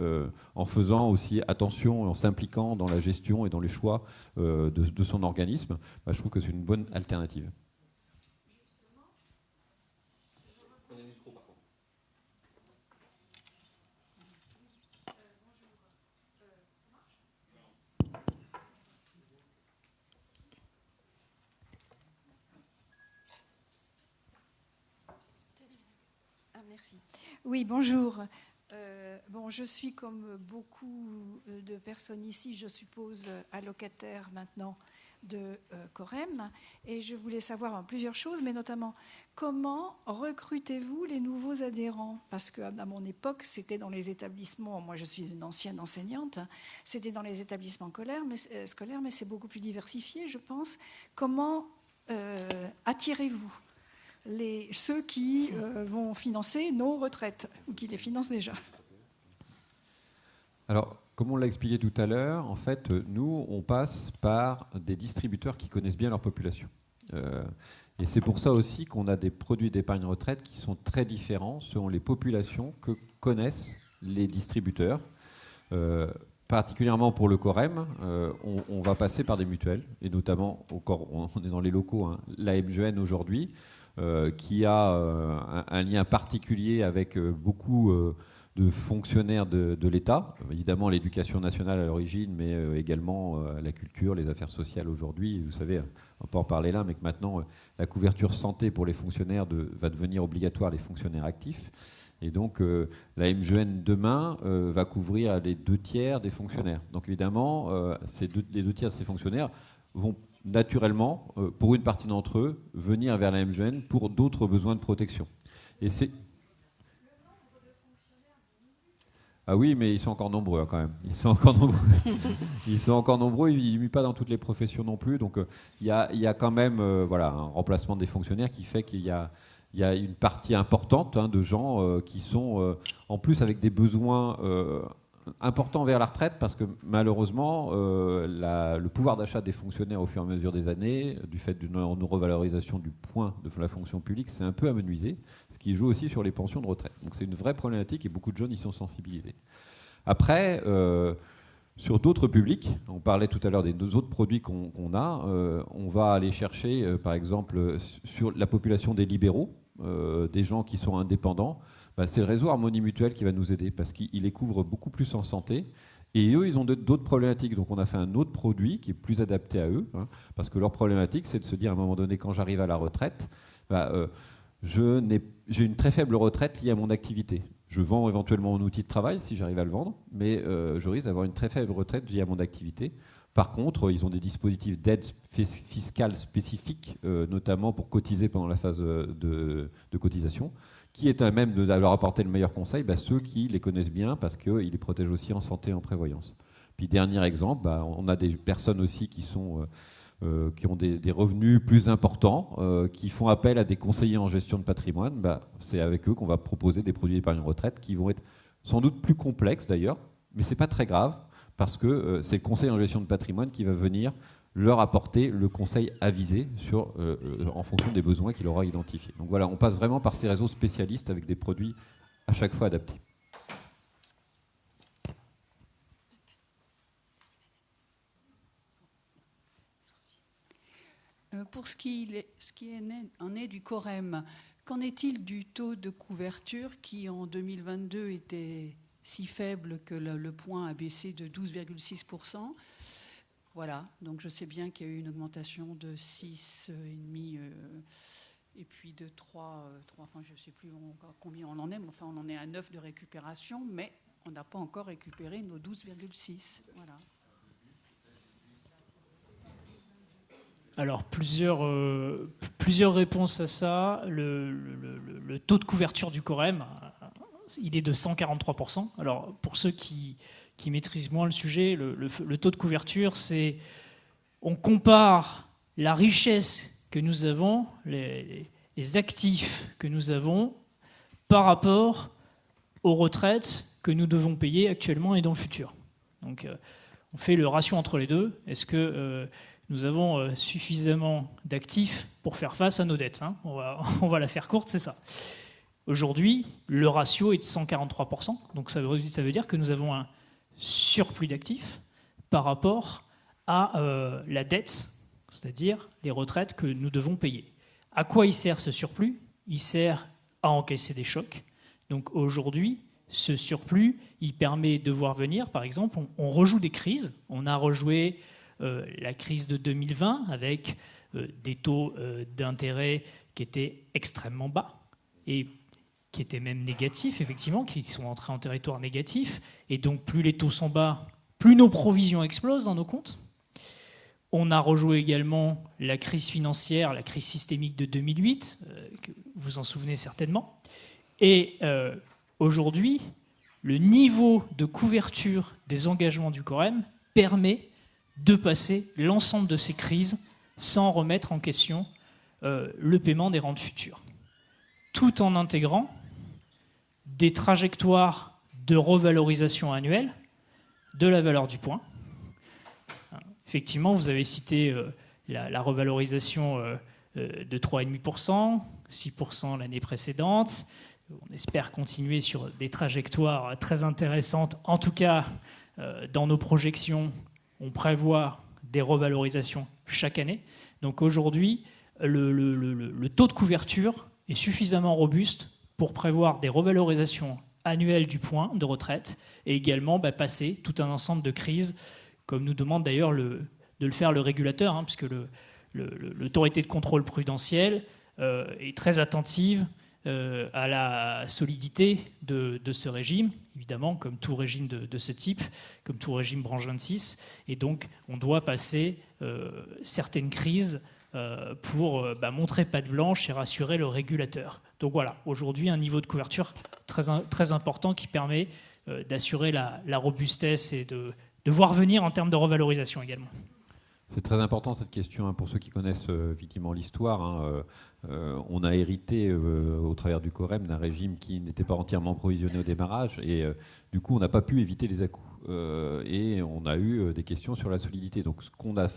en faisant aussi attention, en s'impliquant dans la gestion et dans les choix de son organisme, je trouve que c'est une bonne alternative. Merci. Oui, bonjour. Je suis comme beaucoup de personnes ici, je suppose, allocataire maintenant de Corem. Et je voulais savoir plusieurs choses, mais notamment, comment recrutez-vous les nouveaux adhérents ? Parce qu'à mon époque, c'était dans les établissements, moi je suis une ancienne enseignante, c'était dans les établissements scolaires, mais c'est beaucoup plus diversifié, je pense. Comment attirez-vous ceux qui vont financer nos retraites, ou qui les financent déjà? Alors, comme on l'a expliqué tout à l'heure, en fait, nous, on passe par des distributeurs qui connaissent bien leur population. Et c'est pour ça aussi qu'on a des produits d'épargne retraite qui sont très différents selon les populations que connaissent les distributeurs. Particulièrement pour le Corem, on va passer par des mutuelles, et notamment, on est dans les locaux, la MGN aujourd'hui, qui a un lien particulier avec beaucoup de fonctionnaires de l'État, évidemment l'éducation nationale à l'origine, mais également la culture, les affaires sociales aujourd'hui. Vous savez, on peut en parler là, mais que maintenant, la couverture santé pour les fonctionnaires va devenir obligatoire, les fonctionnaires actifs. Et donc, la MGN demain va couvrir les 2/3 des fonctionnaires. Donc évidemment, les 2/3 de ces fonctionnaires vont naturellement, pour une partie d'entre eux, venir vers la MGN pour d'autres besoins de protection. Et c'est... Ah oui, mais ils sont encore nombreux hein, quand même. Ils sont encore nombreux. Ils sont encore nombreux. Ils ne muent pas dans toutes les professions non plus. Donc il y a quand même voilà, un remplacement des fonctionnaires qui fait qu'il y a une partie importante hein, de gens qui sont en plus avec des besoins importants vers la retraite parce que malheureusement le pouvoir d'achat des fonctionnaires au fur et à mesure des années, du fait d'une revalorisation du point de la fonction publique, c'est un peu amenuisé, ce qui joue aussi sur les pensions de retraite. Donc c'est une vraie problématique et beaucoup de jeunes y sont sensibilisés. Après, sur d'autres publics, on parlait tout à l'heure des deux autres produits qu'on a, on va aller chercher par exemple sur la population des libéraux, des gens qui sont indépendants. C'est le réseau Harmonie Mutuelle qui va nous aider parce qu'il les couvre beaucoup plus en santé. Et eux, ils ont d'autres problématiques. Donc on a fait un autre produit qui est plus adapté à eux. Hein, parce que leur problématique, c'est de se dire à un moment donné, quand j'arrive à la retraite, j'ai une très faible retraite liée à mon activité. Je vends éventuellement mon outil de travail si j'arrive à le vendre, mais je risque d'avoir une très faible retraite liée à mon activité. Par contre, ils ont des dispositifs d'aide fiscale spécifiques, notamment pour cotiser pendant la phase de cotisation. Qui est à même de leur apporter le meilleur conseil? Ceux qui les connaissent bien parce qu'ils les protègent aussi en santé et en prévoyance. Puis dernier exemple, on a des personnes aussi qui ont des revenus plus importants, qui font appel à des conseillers en gestion de patrimoine. C'est avec eux qu'on va proposer des produits d'épargne retraite qui vont être sans doute plus complexes d'ailleurs, mais ce n'est pas très grave parce que c'est le conseiller en gestion de patrimoine qui va venir leur apporter le conseil avisé en fonction des besoins qu'il aura identifiés. Donc voilà, on passe vraiment par ces réseaux spécialistes avec des produits à chaque fois adaptés. Pour ce qui en est du Corem, qu'en est-il du taux de couverture qui en 2022 était si faible que le point a baissé de 12,6%? Voilà, donc je sais bien qu'il y a eu une augmentation de 6,5 et puis de 3 enfin je ne sais plus combien on en est, mais enfin on en est à 9 de récupération, mais on n'a pas encore récupéré nos 12,6. Voilà. Alors, plusieurs réponses à ça. Le taux de couverture du Corem, il est de 143%. Alors, pour ceux qui maîtrisent moins le sujet, le taux de couverture, c'est... On compare la richesse que nous avons, les actifs que nous avons, par rapport aux retraites que nous devons payer actuellement et dans le futur. Donc, on fait le ratio entre les deux. Est-ce que... nous avons suffisamment d'actifs pour faire face à nos dettes. Hein. On va la faire courte, c'est ça. Aujourd'hui, le ratio est de 143%. Donc ça veut dire que nous avons un surplus d'actifs par rapport à la dette, c'est-à-dire les retraites que nous devons payer. À quoi il sert ce surplus? Il sert à encaisser des chocs. Donc aujourd'hui, ce surplus, il permet de voir venir, par exemple, on rejoue des crises. On a rejoué... la crise de 2020 avec des taux d'intérêt qui étaient extrêmement bas et qui étaient même négatifs, effectivement, qui sont entrés en territoire négatif. Et donc, plus les taux sont bas, plus nos provisions explosent dans nos comptes. On a rejoué également la crise financière, la crise systémique de 2008, que vous vous en souvenez certainement. Et aujourd'hui, le niveau de couverture des engagements du Corem permet de passer l'ensemble de ces crises sans remettre en question le paiement des rentes futures, tout en intégrant des trajectoires de revalorisation annuelle de la valeur du point. Effectivement, vous avez cité la revalorisation de 3,5%, 6% l'année précédente. On espère continuer sur des trajectoires très intéressantes. En tout cas, dans nos projections, on prévoit des revalorisations chaque année. Donc aujourd'hui, le taux de couverture est suffisamment robuste pour prévoir des revalorisations annuelles du point de retraite et également passer tout un ensemble de crises, comme nous demande d'ailleurs de le faire le régulateur, hein, puisque l'autorité de contrôle prudentiel est très attentive à la solidité de ce régime, évidemment, comme tout régime de ce type, comme tout régime branche 26. Et donc, on doit passer certaines crises pour montrer patte blanche et rassurer le régulateur. Donc voilà, aujourd'hui, un niveau de couverture très important qui permet d'assurer la robustesse et de voir venir en termes de revalorisation également. C'est très important cette question, hein, pour ceux qui connaissent effectivement l'histoire. Hein, on a hérité au travers du Corem d'un régime qui n'était pas entièrement provisionné au démarrage et du coup on n'a pas pu éviter les à-coups. Et on a eu des questions sur la solidité. Donc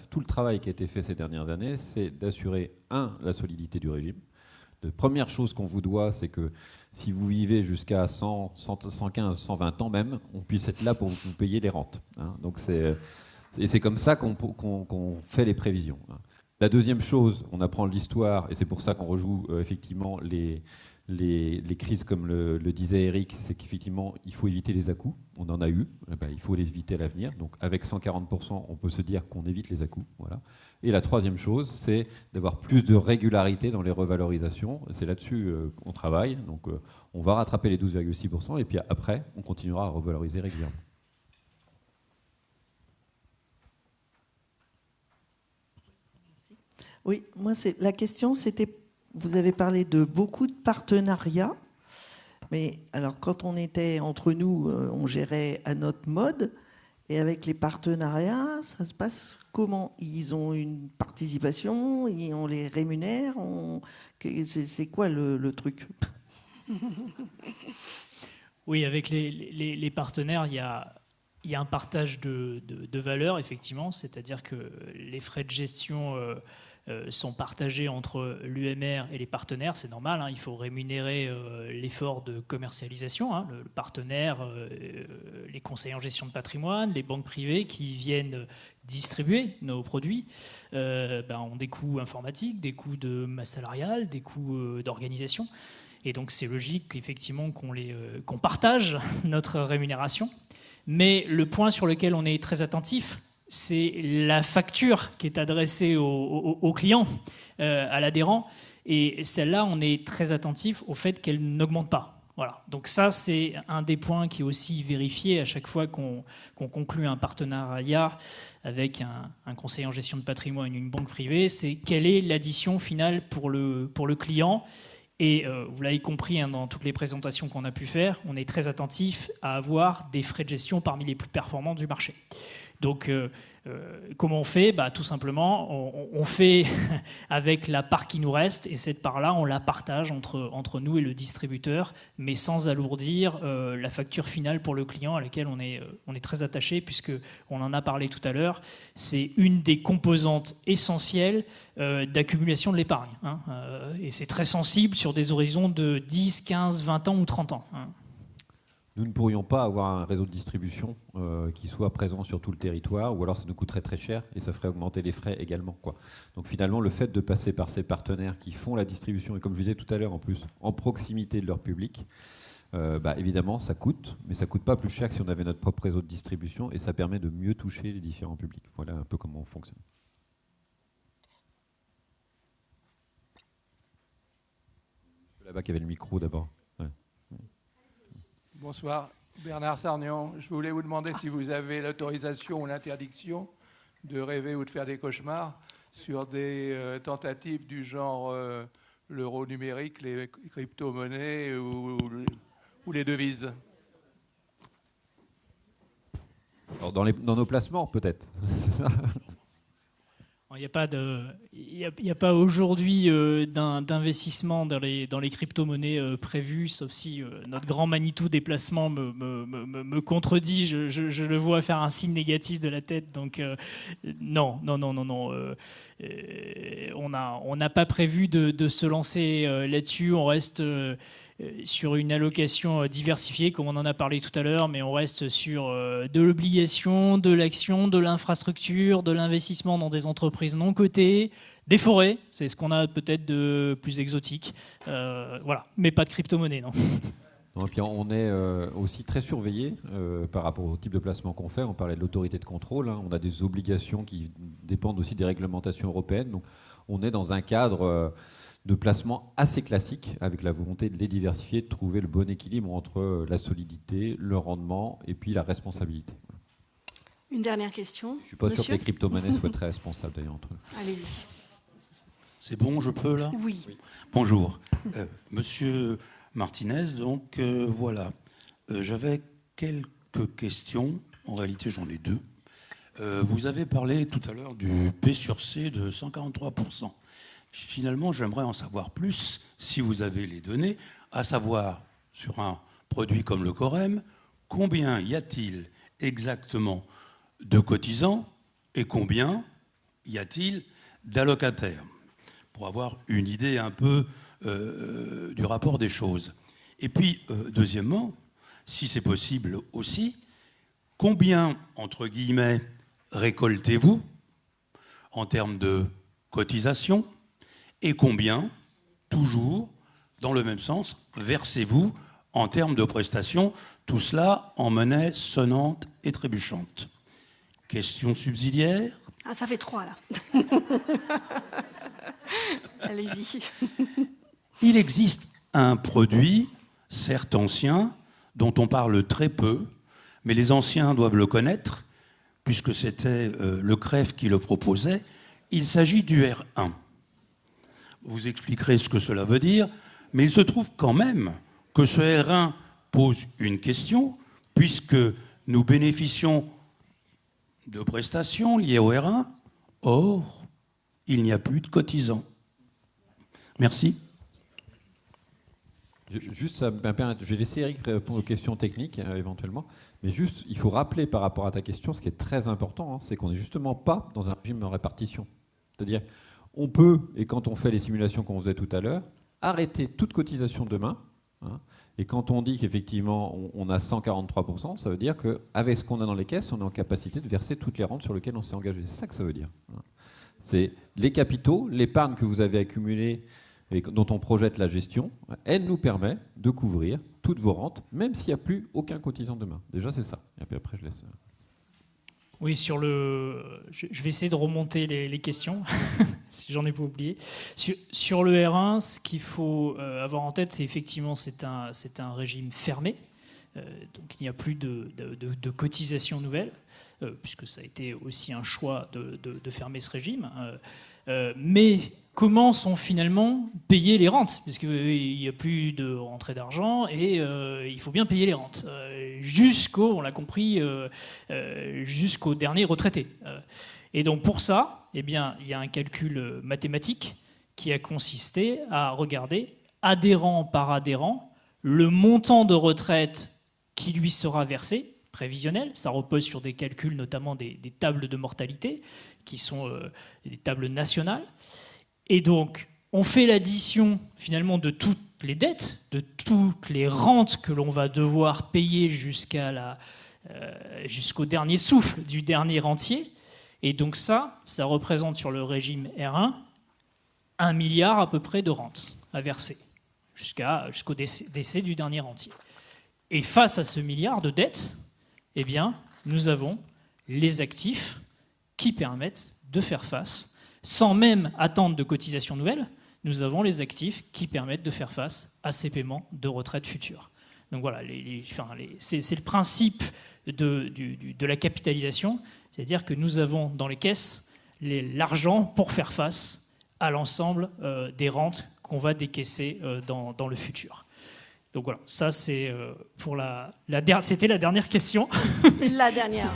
tout le travail qui a été fait ces dernières années, c'est d'assurer, la solidité du régime. La première chose qu'on vous doit, c'est que si vous vivez jusqu'à 100, 115, 120 ans même, on puisse être là pour vous payer les rentes. Hein. Donc c'est comme ça qu'on fait les prévisions. La deuxième chose, on apprend l'histoire, et c'est pour ça qu'on rejoue effectivement les crises, comme le disait Eric, c'est qu'effectivement, il faut éviter les à-coups. On en a eu, il faut les éviter à l'avenir. Donc avec 140%, on peut se dire qu'on évite les à-coups. Voilà. Et la troisième chose, c'est d'avoir plus de régularité dans les revalorisations. C'est là-dessus qu'on travaille. Donc on va rattraper les 12,6%, et puis après, on continuera à revaloriser régulièrement. Oui, moi, la question, c'était, vous avez parlé de beaucoup de partenariats, mais alors quand on était entre nous, on gérait à notre mode, et avec les partenariats, ça se passe comment? Ils ont une participation, on les rémunère, c'est quoi le truc? Oui, avec les partenaires, il y a un partage de valeur, effectivement, c'est-à-dire que les frais de gestion sont partagés entre l'UMR et les partenaires, c'est normal, hein, il faut rémunérer l'effort de commercialisation, hein, le partenaire, les conseillers en gestion de patrimoine, les banques privées qui viennent distribuer nos produits ont des coûts informatiques, des coûts de masse salariale, des coûts d'organisation. Et donc c'est logique effectivement qu'on partage notre rémunération. Mais le point sur lequel on est très attentif, c'est la facture qui est adressée au client, à l'adhérent. Et celle-là, on est très attentif au fait qu'elle n'augmente pas. Voilà. Donc ça, c'est un des points qui est aussi vérifié à chaque fois qu'on conclut un partenariat avec un conseiller en gestion de patrimoine, une banque privée, c'est quelle est l'addition finale pour le client. Et vous l'avez compris, hein, dans toutes les présentations qu'on a pu faire, on est très attentif à avoir des frais de gestion parmi les plus performants du marché. Donc, comment on fait? Tout simplement, on fait avec la part qui nous reste, et cette part-là, on la partage entre nous et le distributeur, mais sans alourdir la facture finale pour le client, à laquelle on est très attaché, puisqu'on en a parlé tout à l'heure. C'est une des composantes essentielles d'accumulation de l'épargne. Hein, et c'est très sensible sur des horizons de 10, 15, 20 ans ou 30 ans. Hein. Nous ne pourrions pas avoir un réseau de distribution qui soit présent sur tout le territoire, ou alors ça nous coûterait très cher et ça ferait augmenter les frais également, quoi. Donc finalement, le fait de passer par ces partenaires qui font la distribution, et comme je disais tout à l'heure en plus, en proximité de leur public, évidemment ça coûte, mais ça ne coûte pas plus cher que si on avait notre propre réseau de distribution, et ça permet de mieux toucher les différents publics. Voilà un peu comment on fonctionne. Là-bas qui avait le micro d'abord. Ouais. Bonsoir, Bernard Sarnion. Je voulais vous demander si vous avez l'autorisation ou l'interdiction de rêver ou de faire des cauchemars sur des tentatives du genre l'euro numérique, les crypto-monnaies ou les devises. Alors dans nos placements, peut-être. Il n'y a pas aujourd'hui d'investissement dans les crypto-monnaies prévues, sauf si notre grand Manitou déplacement me contredit. Je le vois faire un signe négatif de la tête. Donc non. On n'a pas prévu de se lancer là-dessus. On reste sur une allocation diversifiée, comme on en a parlé tout à l'heure, mais on reste sur de l'obligation, de l'action, de l'infrastructure, de l'investissement dans des entreprises non cotées, des forêts, c'est ce qu'on a peut-être de plus exotique. Voilà, mais pas de crypto-monnaie, non. Et puis on est aussi très surveillé par rapport au type de placement qu'on fait. On parlait de l'autorité de contrôle, hein. On a des obligations qui dépendent aussi des réglementations européennes. Donc on est dans un cadre de placement assez classique, avec la volonté de les diversifier, de trouver le bon équilibre entre la solidité, le rendement et puis la responsabilité. Une dernière question. Je ne suis pas Monsieur sûr que les crypto-monnaies soient très responsables d'ailleurs entre eux. Allez-y. C'est bon, je peux là? Oui. Bonjour. Monsieur Martinez, donc voilà. J'avais quelques questions. En réalité, j'en ai deux. Vous avez parlé tout à l'heure du P sur C de 143%. Finalement, j'aimerais en savoir plus, si vous avez les données, à savoir, sur un produit comme le Corem, combien y a-t-il exactement de cotisants et combien y a-t-il d'allocataires, pour avoir une idée un peu du rapport des choses. Et puis, deuxièmement, si c'est possible aussi, combien, entre guillemets, récoltez-vous en termes de cotisation et combien, toujours, dans le même sens, versez-vous en termes de prestations, tout cela en monnaie sonnante et trébuchante. Question subsidiaire. Ah, ça fait 3, là. Allez-y. Il existe un produit, certes ancien, dont on parle très peu, mais les anciens doivent le connaître, puisque c'était le CREF qui le proposait. Il s'agit du R1. Vous expliquerez ce que cela veut dire, mais il se trouve quand même que ce R1 pose une question, puisque nous bénéficions de prestations liées au R1. Or, il n'y a plus de cotisants. Merci. Juste, ça me permet, je vais laisser Eric répondre aux questions techniques éventuellement, mais juste, il faut rappeler par rapport à ta question, ce qui est très important, c'est qu'on n'est justement pas dans un régime de répartition. C'est-à-dire, on peut, et quand on fait les simulations qu'on faisait tout à l'heure, arrêter toute cotisation demain. Et quand on dit qu'effectivement on a 143%, ça veut dire qu'avec ce qu'on a dans les caisses, on est en capacité de verser toutes les rentes sur lesquelles on s'est engagé. C'est ça que ça veut dire. C'est les capitaux, l'épargne que vous avez accumulée et dont on projette la gestion, elle nous permet de couvrir toutes vos rentes, même s'il n'y a plus aucun cotisant demain. Déjà, c'est ça. Et puis après, je laisse... Oui, je vais essayer de remonter les questions, si j'en ai pas oublié. Sur le R1, ce qu'il faut avoir en tête, c'est effectivement c'est un régime fermé, donc il n'y a plus de cotisations nouvelles, puisque ça a été aussi un choix de fermer ce régime. Mais comment sont finalement payées les rentes ? Parce qu'il n'y a plus de rentrée d'argent et il faut bien payer les rentes. On l'a compris, jusqu'au dernier retraité. Et donc pour ça, eh bien, il y a un calcul mathématique qui a consisté à regarder, adhérent par adhérent, le montant de retraite qui lui sera versé, prévisionnel. Ça repose sur des calculs, notamment des tables de mortalité, qui sont des tables nationales. Et donc, on fait l'addition finalement de toutes les dettes, de toutes les rentes que l'on va devoir payer jusqu'au dernier souffle du dernier rentier. Et donc ça représente sur le régime R1 1 milliard à peu près de rentes à verser jusqu'au décès du dernier rentier. Et face à ce milliard de dettes, eh bien, nous avons les actifs qui permettent de faire face. Sans même attendre de cotisations nouvelles, nous avons les actifs qui permettent de faire face à ces paiements de retraite futures. Donc voilà, c'est le principe de la capitalisation, c'est-à-dire que nous avons dans les caisses l'argent pour faire face à l'ensemble des rentes qu'on va décaisser dans le futur. Donc voilà, ça c'est pour c'était la dernière question. La dernière.